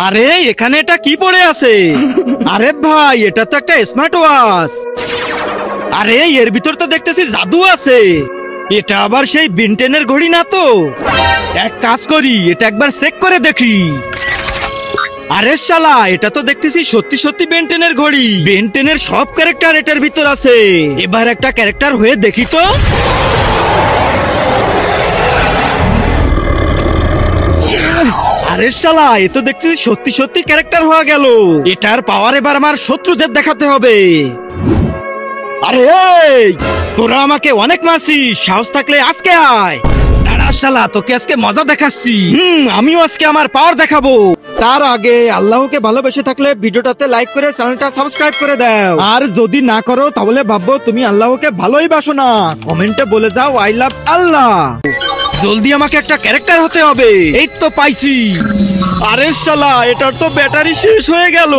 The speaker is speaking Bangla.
আরে এখানে এটা কি পড়ে আছে? আরে ভাই, এটা তো একটা স্মার্ট ওয়াচ। আরে এর ভিতর তো দেখতেছি জাদু আছে। এটা আবার সেই বেনটেনের ঘড়ি না তো? এক কাজ করি, এটা একবার চেক করে দেখি। আরে শালা, এটা তো দেখতেছি সত্যি সত্যি বেনটেনের ঘড়ি। বেনটেনের সব ক্যারেক্টার এটার ভিতর আছে। এবার একটা ক্যারেক্টার হয়ে দেখি তো। আরে শালা, এ তো দেখতেছি সত্যি সত্যি ক্যারেক্টার হয়ে গেল। এটার পাওয়ার এবার আমার শত্রুদের দেখাতে হবে। আরে এই, তোরা আমাকে অনেক মারছিস, সাহস থাকলে আজকে আয়। দাঁড়া শালা, তোকে আজকে মজা দেখাচ্ছি। আমিও আজকে আমার পাওয়ার দেখাবো। তার আগে আল্লাহকে ভালোবেসে থাকলে ভিডিওটাতে লাইক করে চ্যানেলটা সাবস্ক্রাইব করে দাও। আর যদি না করো তাহলে ভাববো তুমি আল্লাহকে ভালোই বাসো না। কমেন্টে বলে যাও আই লাভ আল্লাহ। জলদি আমাকে একটা ক্যারেক্টার হতে হবে। এই তো পাইছি। আরে শালা, এটার তো ব্যাটারি শেষ হয়ে গেল।